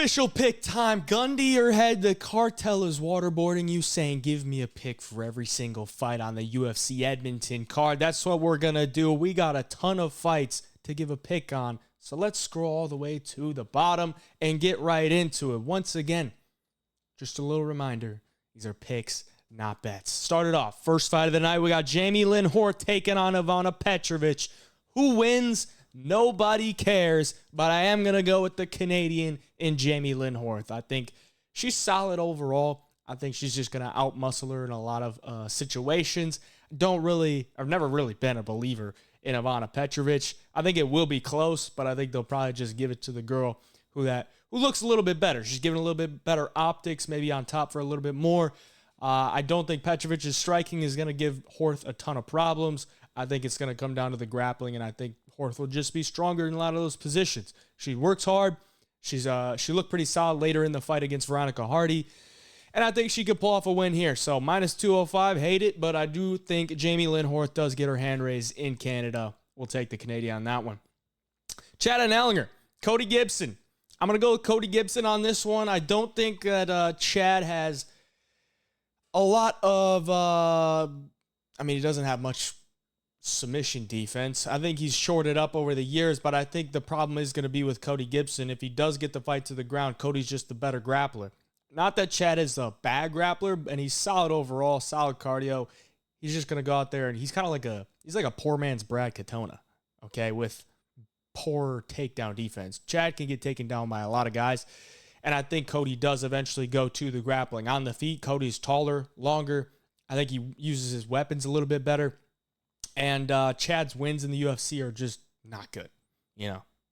Official pick time. Gundy or head, the cartel is waterboarding you, saying give me a pick for every single fight on the UFC Edmonton card. That's what we're going to do. We got a ton of fights to give a pick on. So let's scroll all the way to the bottom and get right into it. Once again, just a little reminder, these are picks, not bets. Started off, first fight of the night, we got Jamie Lynn Horth taking on Ivana Petrovic. Who wins? Nobody cares, but I am going to go with the Canadian in Jamie Lynn Horth. I think she's solid overall. I think she's just going to outmuscle her in a lot of situations. I've never really been a believer in Ivana Petrovic. I think it will be close, but I think they'll probably just give it to the girl who looks a little bit better. She's giving a little bit better optics, maybe on top for a little bit more. I don't think Petrovic's striking is going to give Horth a ton of problems. I think it's going to come down to the grappling, and I think Horth will just be stronger in a lot of those positions. She works hard. She looked pretty solid later in the fight against Veronica Hardy, and I think she could pull off a win here. So minus 205, hate it, but I do think Jamie Lynn Horth does get her hand raised in Canada. We'll take the Canadian on that one. Chad Anheliger, Cody Gibson. I'm going to go with Cody Gibson on this one. I don't think that Chad has a lot of, he doesn't have much submission defense. I think he's shorted up over the years, but I think the problem is going to be with Cody Gibson. If he does get the fight to the ground, Cody's just the better grappler. Not that Chad is a bad grappler, and he's solid overall, solid cardio. He's just going to go out there, and he's kind of like a poor man's Brad Katona, okay, with poor takedown defense. Chad can get taken down by a lot of guys, and I think Cody does eventually go to the grappling. On the feet, Cody's taller, longer. I think he uses his weapons a little bit better. And Chad's wins in the UFC are just not good.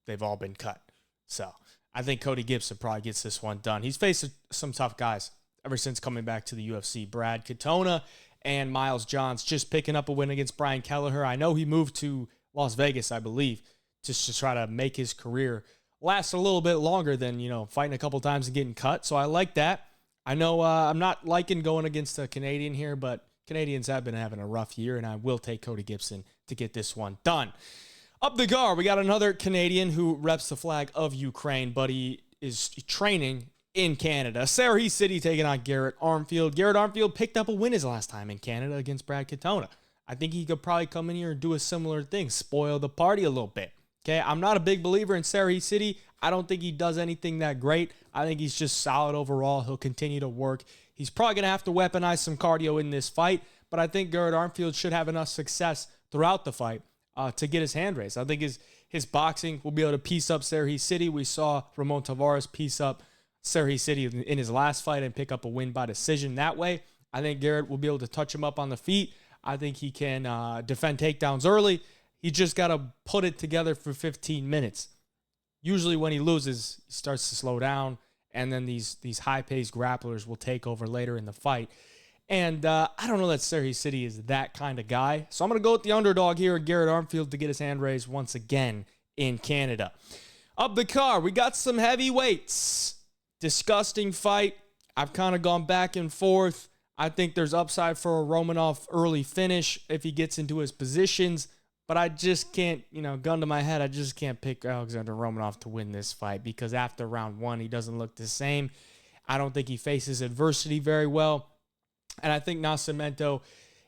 They've all been cut. So I think Cody Gibson probably gets this one done. He's faced some tough guys ever since coming back to the UFC. Brad Katona and Miles Johns just picking up a win against Brian Kelleher. I know he moved to Las Vegas, I believe, just to try to make his career last a little bit longer than, fighting a couple times and getting cut. So I like that. I know I'm not liking going against a Canadian here, but Canadians have been having a rough year, and I will take Cody Gibson to get this one done. Up the guard, we got another Canadian who reps the flag of Ukraine, but he is training in Canada. Sarahee City taking on Garrett Armfield. Garrett Armfield picked up a win his last time in Canada against Brad Katona. I think he could probably come in here and do a similar thing, spoil the party a little bit. Okay, I'm not a big believer in Sarahee City. I don't think he does anything that great. I think he's just solid overall. He'll continue to work. He's probably going to have to weaponize some cardio in this fight, but I think Garrett Armfield should have enough success throughout the fight to get his hand raised. I think his boxing will be able to piece up Sarahee City. We saw Ramon Tavares piece up Sarahee City in his last fight and pick up a win by decision that way. I think Garrett will be able to touch him up on the feet. I think he can defend takedowns early. He just got to put it together for 15 minutes. Usually when he loses, he starts to slow down, and then these high-paced grapplers will take over later in the fight. And I don't know that Sarahee City is that kind of guy. So I'm going to go with the underdog here, Garrett Armfield, to get his hand raised once again in Canada. Up the card, we got some heavyweights. Disgusting fight. I've kind of gone back and forth. I think there's upside for a Romanov early finish if he gets into his positions. But I just can't, gun to my head, I just can't pick Alexander Romanov to win this fight because after round one, he doesn't look the same. I don't think he faces adversity very well. And I think Nascimento,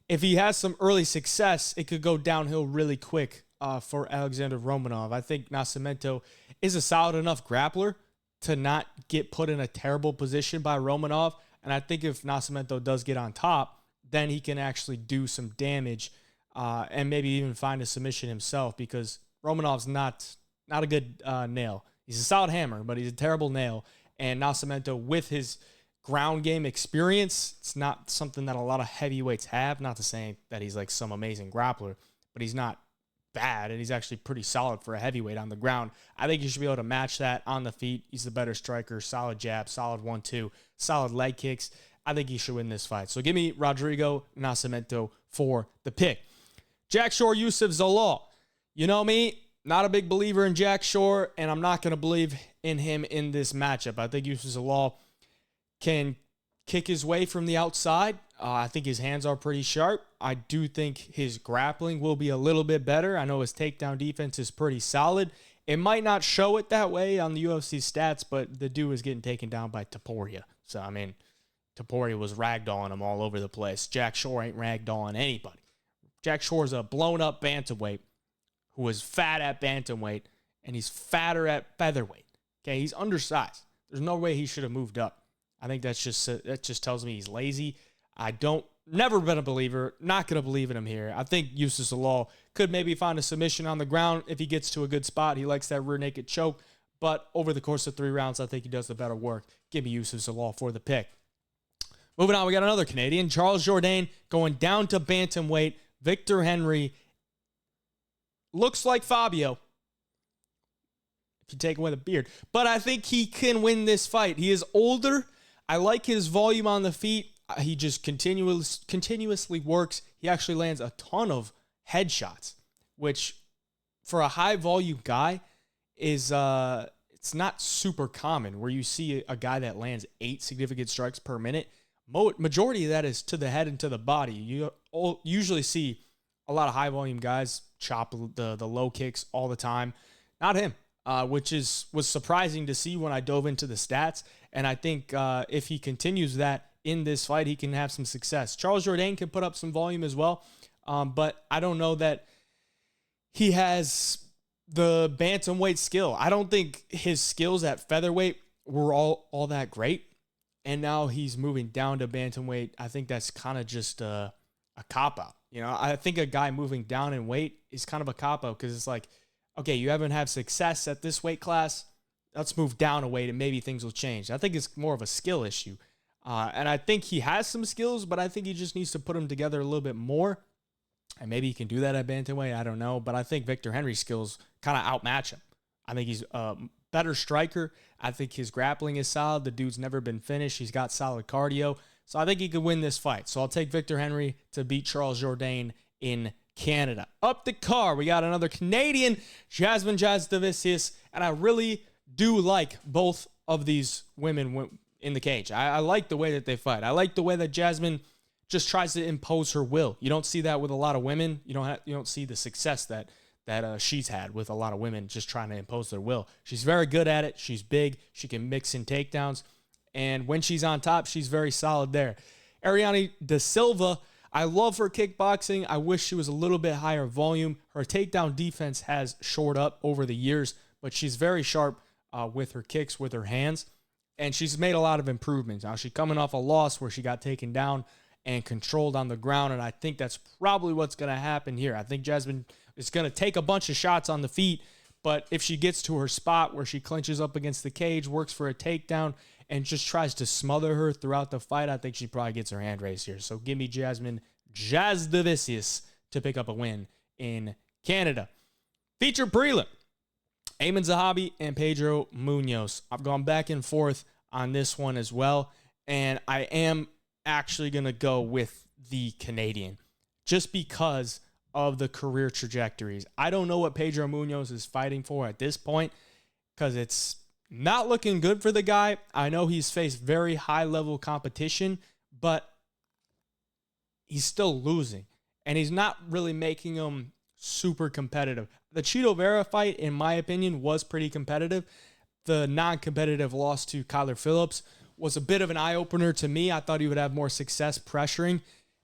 if he has some early success, it could go downhill really quick for Alexander Romanov. I think Nascimento is a solid enough grappler to not get put in a terrible position by Romanov. And I think if Nascimento does get on top, then he can actually do some damage and maybe even find a submission himself because Romanov's not a good nail. He's a solid hammer, but he's a terrible nail. And Nascimento, with his ground game experience, it's not something that a lot of heavyweights have. Not to say that he's like some amazing grappler, but he's not bad, and he's actually pretty solid for a heavyweight on the ground. I think you should be able to match that on the feet. He's the better striker, solid jab, solid 1-2, solid leg kicks. I think he should win this fight. So give me Rodrigo Nascimento for the pick. Jack Shore, Youssef Zalal. You know me, not a big believer in Jack Shore, and I'm not going to believe in him in this matchup. I think Youssef Zalal can kick his way from the outside. I think his hands are pretty sharp. I do think his grappling will be a little bit better. I know his takedown defense is pretty solid, It might not show it that way on the UFC stats, but the dude was getting taken down by Topuria. So, I mean, Topuria was ragdolling him all over the place. Jack Shore ain't ragdolling anybody. Jack Shore's a blown-up bantamweight who was fat at bantamweight, and he's fatter at featherweight. Okay, he's undersized. There's no way he should have moved up. I think that just tells me he's lazy. Never been a believer. Not going to believe in him here. I think Yusuf Zalal could maybe find a submission on the ground if he gets to a good spot. He likes that rear naked choke. But over the course of 3 rounds, I think he does the better work. Give me Yusuf Zalal for the pick. Moving on, we got another Canadian. Charles Jourdain going down to bantamweight. Victor Henry looks like Fabio, if you take away the beard. But I think he can win this fight. He is older. I like his volume on the feet. He just continuously works. He actually lands a ton of headshots, which for a high volume guy is it's not super common, where you see a guy that lands 8 significant strikes per minute. Majority of that is to the head and to the body. You usually see a lot of high volume guys chop the low kicks all the time. Not him, which was surprising to see when I dove into the stats. And I think if he continues that in this fight, he can have some success. Charles Jourdain can put up some volume as well, but I don't know that he has the bantamweight skill. I don't think his skills at featherweight were all that great, and now he's moving down to bantamweight. I think that's kind of just a cop-out. You know, I think a guy moving down in weight is kind of a cop-out because it's like, okay, you haven't had success at this weight class. Let's move down a weight and maybe things will change. I think it's more of a skill issue. And I think he has some skills, but I think he just needs to put them together a little bit more. And maybe he can do that at bantamweight. I don't know. But I think Victor Henry's skills kind of outmatch him. I think he's a better striker. I think his grappling is solid. The dude's never been finished. He's got solid cardio. So I think he could win this fight. So I'll take Victor Henry to beat Charles Jourdain in Canada. Up the card, we got another Canadian, Jasudavicius. And I really do like both of these women in the cage. I like the way that they fight. I like the way that Jasmine just tries to impose her will. You don't see that with a lot of women. You don't see the success that she's had with a lot of women just trying to impose their will. She's very good at it. She's big. She can mix in takedowns. And when she's on top, she's very solid there. Ariane De Silva, I love her kickboxing. I wish she was a little bit higher volume. Her takedown defense has shored up over the years, but she's very sharp with her kicks, with her hands. And she's made a lot of improvements. Now, she's coming off a loss where she got taken down and controlled on the ground, and I think that's probably what's going to happen here. I think Jasmine is going to take a bunch of shots on the feet, but if she gets to her spot where she clinches up against the cage, works for a takedown, and just tries to smother her throughout the fight, I think she probably gets her hand raised here. So give me Jasudavicius to pick up a win in Canada. Feature prelim. Aiemann Zahabi and Pedro Munhoz. I've gone back and forth on this one as well, and I am actually going to go with the Canadian just because of the career trajectories. I don't know what Pedro Munhoz is fighting for at this point because it's not looking good for the guy. I know he's faced very high-level competition, but he's still losing, and he's not really making them super competitive. The Chito Vera fight, in my opinion, was pretty competitive. The non-competitive loss to Kyler Phillips was a bit of an eye-opener to me. I thought he would have more success pressuring,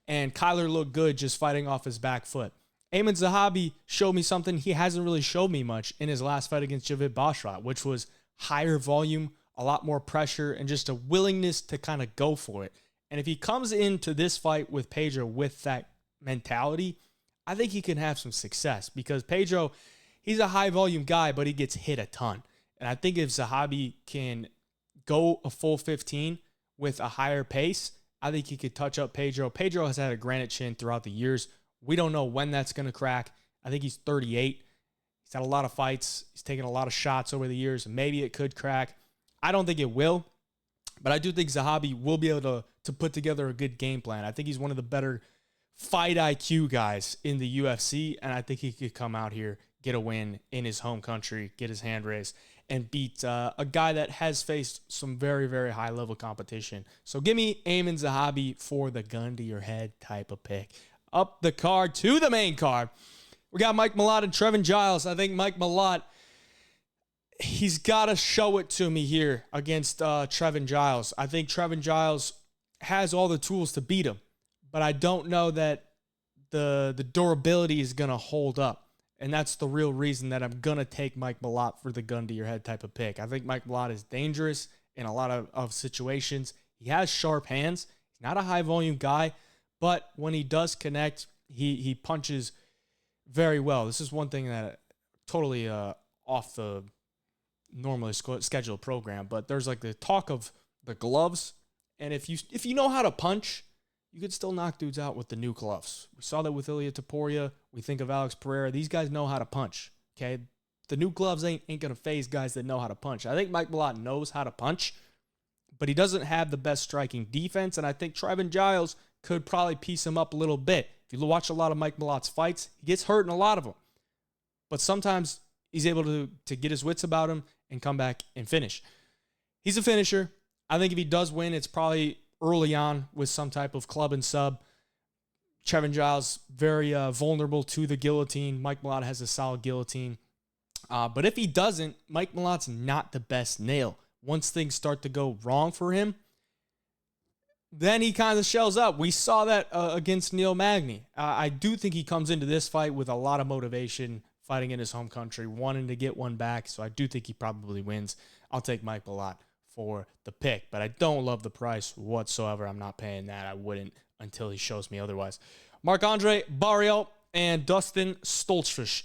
and Kyler looked good just fighting off his back foot. Aiemann Zahabi showed me something he hasn't really showed me much in his last fight against Javid Basharat, which was higher volume, a lot more pressure, and just a willingness to kind of go for it. And if he comes into this fight with Pedro with that mentality, I think he can have some success because Pedro, he's a high-volume guy, but he gets hit a ton. And I think if Zahabi can go a full 15 with a higher pace, I think he could touch up Pedro. Pedro has had a granite chin throughout the years. We don't know when that's going to crack. I think he's 38. He's had a lot of fights. He's taken a lot of shots over the years. Maybe it could crack. I don't think it will, but I do think Zahabi will be able to put together a good game plan. I think he's one of the better fight IQ guys in the UFC, and I think he could come out here, get a win in his home country, get his hand raised, and beat a guy that has faced some very, very high-level competition. So give me Aiemann Zahabi for the gun to your head type of pick. Up the card to the main card, we got Mike Malott and Trevin Giles. I think Mike Malott he's got to show it to me here against Trevin Giles. I think Trevin Giles has all the tools to beat him, but I don't know that the durability is going to hold up. And that's the real reason that I'm going to take Mike Malott for the gun to your head type of pick. I think Mike Malott is dangerous in a lot of situations. He has sharp hands. He's not a high volume guy, but when he does connect, he punches very well. This is one thing that totally off the normally scheduled program, but there's like the talk of the gloves. And if you know how to punch, you could still knock dudes out with the new gloves. We saw that with Ilia Topuria. We think of Alex Pereira. These guys know how to punch, okay? The new gloves ain't going to phase guys that know how to punch. I think Mike Malott knows how to punch, but he doesn't have the best striking defense, and I think Trevin Giles could probably piece him up a little bit. If you watch a lot of Mike Malott's fights, he gets hurt in a lot of them. But sometimes he's able to get his wits about him and come back and finish. He's a finisher. I think if he does win, it's probably early on with some type of club and sub. Trevin Giles, very vulnerable to the guillotine. Mike Malott has a solid guillotine. But if he doesn't, Mike Malott's not the best nail. Once things start to go wrong for him, then he kind of shells up. We saw that against Neil Magny. I do think he comes into this fight with a lot of motivation, fighting in his home country, wanting to get one back. So I do think he probably wins. I'll take Mike Malott for the pick, but I don't love the price whatsoever. I'm not paying that. I wouldn't until he shows me otherwise. Marc-Andre Barriault and Dustin Stoltzfus.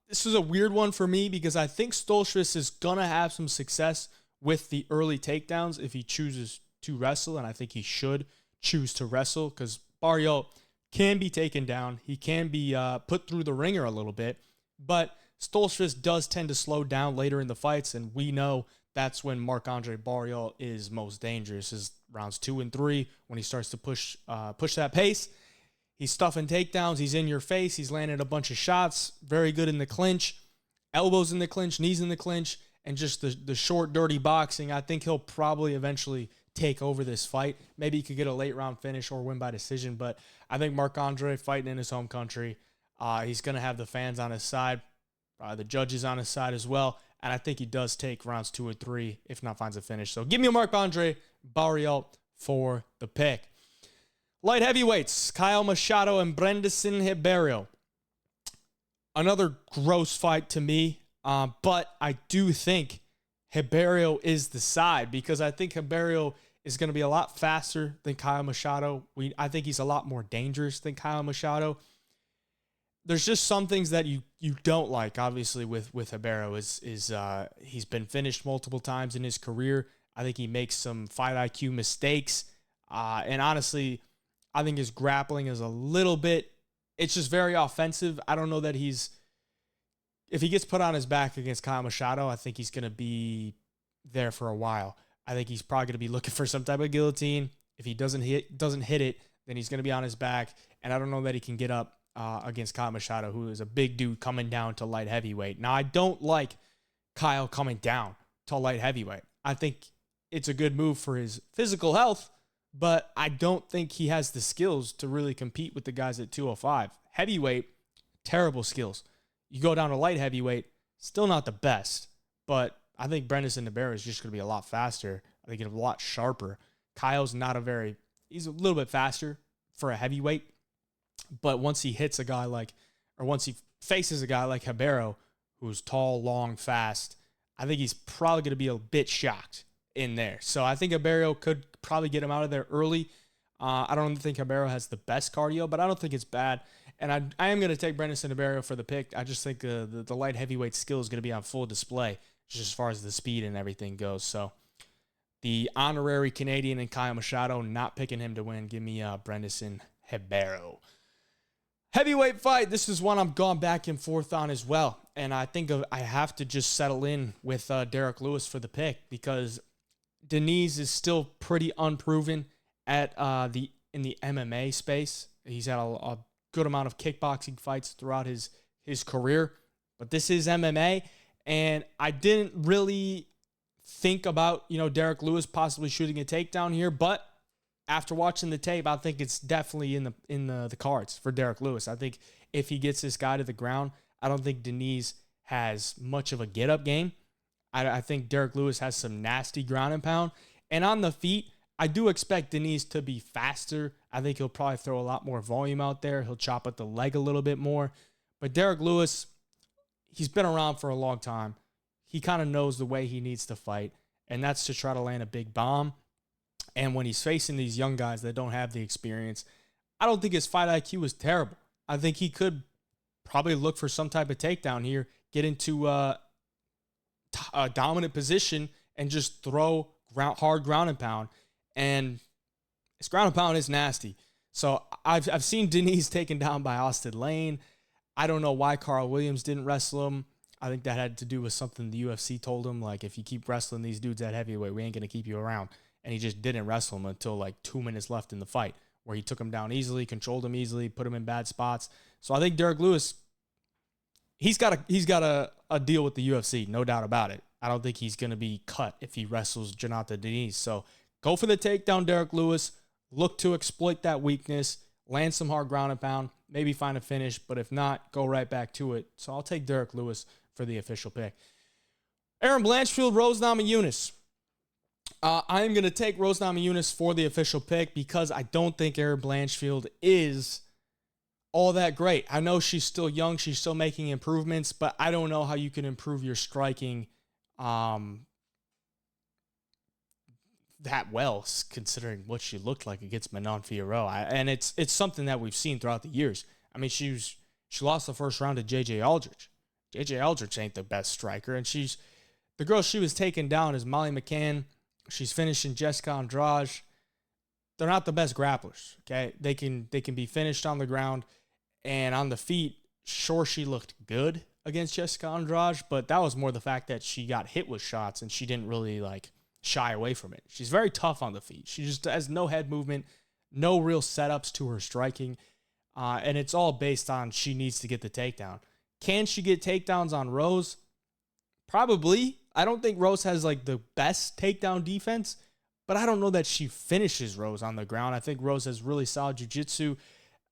This is a weird one for me because I think Stoltzfus is going to have some success with the early takedowns if he chooses to wrestle, and I think he should choose to wrestle because Barriault can be taken down. He can be put through the ringer a little bit, but Stoltzfus does tend to slow down later in the fights, and we know that's when Marc-Andre Barriault is most dangerous, is rounds 2 and 3 when he starts to push that pace. He's stuffing takedowns. He's in your face. He's landing a bunch of shots. Very good in the clinch. Elbows in the clinch, knees in the clinch, and just the short, dirty boxing. I think he'll probably eventually take over this fight. Maybe he could get a late round finish or win by decision, but I think Marc-Andre fighting in his home country, he's going to have the fans on his side, the judges on his side as well, and I think he does take rounds 2 or 3, if not finds a finish. So give me a Marc-Andre Barriault for the pick. Light heavyweights, Kyle Machado and Brandison Ribeiro. Another gross fight to me, but I do think Ribeiro is the side because I think Ribeiro is going to be a lot faster than Kyle Machado. I think he's a lot more dangerous than Kyle Machado. There's just some things that you don't like, obviously, with Ribeiro. He's been finished multiple times in his career. I think he makes some fight IQ mistakes. And honestly, I think his grappling is a little bit, it's just very offensive. I don't know that if he gets put on his back against Kyle Machado, I think he's going to be there for a while. I think he's probably going to be looking for some type of guillotine. If he doesn't hit it, then he's going to be on his back. And I don't know that he can get up against Kyle Machado, who is a big dude coming down to light heavyweight. Now, I don't like Kyle coming down to light heavyweight. I think it's a good move for his physical health, but I don't think he has the skills to really compete with the guys at 205. Heavyweight, terrible skills. You go down to light heavyweight, still not the best, but I think Brandison Ribeiro is just going to be a lot faster. I think he's a lot sharper. Kyle's he's a little bit faster for a heavyweight, but once he faces a guy like Ribeiro, who's tall, long, fast, I think he's probably going to be a bit shocked in there. So I think Ribeiro could probably get him out of there early. I don't think Ribeiro has the best cardio, but I don't think it's bad. And I am going to take Brandison Ribeiro for the pick. I just think the light heavyweight skill is going to be on full display, just as far as the speed and everything goes. So the honorary Canadian and Kyle Machado, not picking him to win. Give me Brandison Ribeiro. Heavyweight fight. This is one I'm going back and forth on as well. And I think I have to just settle in with Derek Lewis for the pick because Diniz is still pretty unproven in the MMA space. He's had a good amount of kickboxing fights throughout his career, but this is MMA, and I didn't really think about Derek Lewis possibly shooting a takedown here, but after watching the tape, I think it's definitely in the cards for Derek Lewis. I think if he gets this guy to the ground, I don't think Diniz has much of a get-up game. I think Derek Lewis has some nasty ground and pound. And on the feet, I do expect Diniz to be faster. I think he'll probably throw a lot more volume out there. He'll chop at the leg a little bit more. But Derek Lewis, he's been around for a long time. He kind of knows the way he needs to fight, and that's to try to land a big bomb. And when he's facing these young guys that don't have the experience, I don't think his fight IQ is terrible. I think he could probably look for some type of takedown here, get into a dominant position, and just throw hard ground and pound. And his ground and pound is nasty. So I've seen Diniz taken down by Austin Lane. I don't know why Carl Williams didn't wrestle him. I think that had to do with something the UFC told him, like, if you keep wrestling these dudes at heavyweight, we ain't going to keep you around. And he just didn't wrestle him until like 2 minutes left in the fight, where he took him down easily, controlled him easily, put him in bad spots. So I think Derek Lewis, he's got a deal with the UFC, no doubt about it. I don't think he's going to be cut if he wrestles Jonathan Diniz. So go for the takedown, Derek Lewis. Look to exploit that weakness, land some hard ground and pound, maybe find a finish, but if not, go right back to it. So I'll take Derek Lewis for the official pick. Aaron Blanchfield, Rose Namajunas. I am going to take Rose Namajunas for the official pick because I don't think Aaron Blanchfield is all that great. I know she's still young. She's still making improvements, but I don't know how you can improve your striking that well, considering what she looked like against Manon Fiorot. And it's something that we've seen throughout the years. I mean, she lost the first round to J.J. Aldrich. J.J. Aldrich ain't the best striker, and the girl she was taking down is Molly McCann. She's finishing Jessica Andrade. They're not the best grapplers, okay? They can be finished on the ground, and on the feet, sure, she looked good against Jessica Andrade, but that was more the fact that she got hit with shots, and she didn't really, shy away from it. She's very tough on the feet. She just has no head movement, no real setups to her striking, and it's all based on she needs to get the takedown. Can she get takedowns on Rose? Probably. I don't think Rose has the best takedown defense, but I don't know that she finishes Rose on the ground. I think Rose has really solid jiu-jitsu,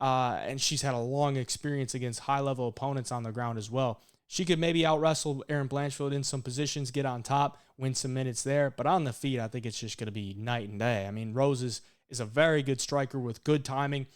and she's had a long experience against high-level opponents on the ground as well. She could maybe out-wrestle Aaron Blanchfield in some positions, get on top, win some minutes there, but on the feet, I think it's just going to be night and day. I mean, Rose is a very good striker with good timing,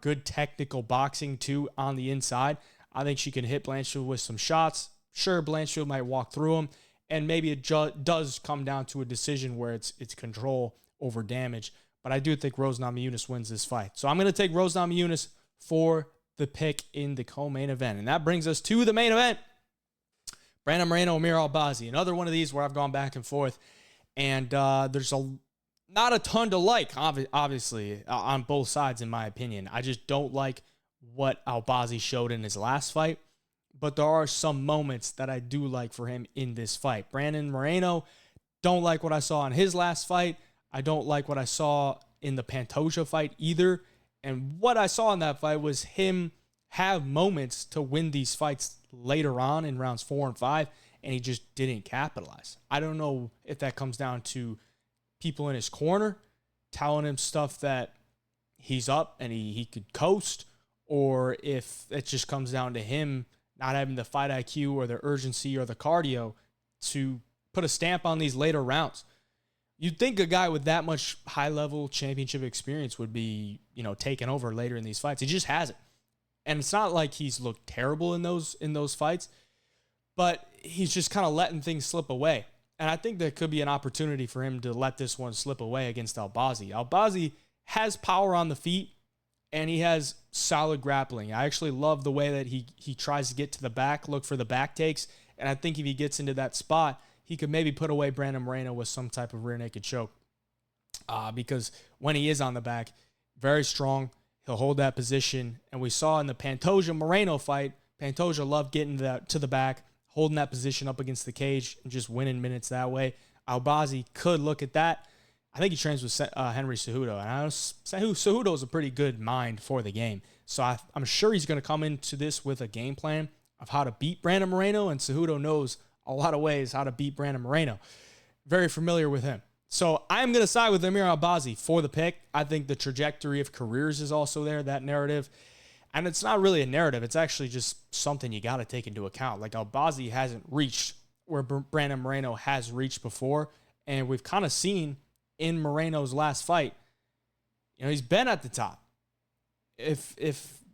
good technical boxing, too, on the inside. I think she can hit Blanchfield with some shots. Sure, Blanchfield might walk through them, and maybe it does come down to a decision where it's control over damage. But I do think Rose Namajunas wins this fight. So I'm going to take Rose Namajunas for the pick in the co-main event. And that brings us to the main event. Brandon Moreno, Amir Albazi. Another one of these where I've gone back and forth. And there's not a ton to like, obviously, on both sides, in my opinion. I just don't like what Albazi showed in his last fight. But there are some moments that I do like for him in this fight. Brandon Moreno, don't like what I saw in his last fight. I don't like what I saw in the Pantoja fight either. And what I saw in that fight was him have moments to win these fights later on in rounds 4 and 5, and he just didn't capitalize. I don't know if that comes down to people in his corner telling him stuff that he's up and he could coast, or if it just comes down to him not having the fight IQ or the urgency or the cardio to put a stamp on these later rounds. You'd think a guy with that much high-level championship experience would be, taking over later in these fights. He just hasn't. And it's not like he's looked terrible in those fights, but he's just kind of letting things slip away. And I think there could be an opportunity for him to let this one slip away against Albazi. Albazi has power on the feet, and he has solid grappling. I actually love the way that he tries to get to the back, look for the back takes, and I think if he gets into that spot, he could maybe put away Brandon Moreno with some type of rear naked choke. Because when he is on the back, very strong, he'll hold that position. And we saw in the Pantoja-Moreno fight, Pantoja loved getting to the back, holding that position up against the cage, and just winning minutes that way. Albazi could look at that. I think he trains with Henry Cejudo, and I know Cejudo is a pretty good mind for the game. So I'm sure he's going to come into this with a game plan of how to beat Brandon Moreno, and Cejudo knows a lot of ways how to beat Brandon Moreno. Very familiar with him. So I'm going to side with Amir Albazi for the pick. I think the trajectory of careers is also there, that narrative. And it's not really a narrative. It's actually just something you got to take into account. Like Albazi hasn't reached where Brandon Moreno has reached before. And we've kind of seen in Moreno's last fight, he's been at the top. If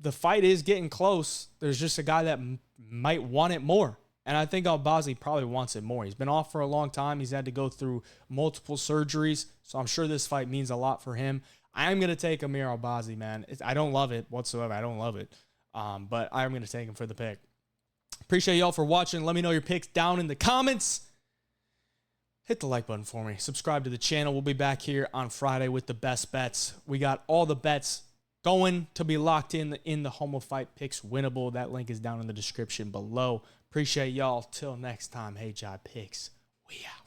the fight is getting close, there's just a guy that might want it more. And I think Albazi probably wants it more. He's been off for a long time. He's had to go through multiple surgeries. So I'm sure this fight means a lot for him. I am going to take Amir Albazi, man. I don't love it whatsoever. I don't love it. But I'm going to take him for the pick. Appreciate y'all for watching. Let me know your picks down in the comments. Hit the like button for me. Subscribe to the channel. We'll be back here on Friday with the best bets. We got all the bets going to be locked in the Homo Fight Picks winnable. That link is down in the description below. Appreciate y'all. Till next time. Hey, Jai Picks. We out.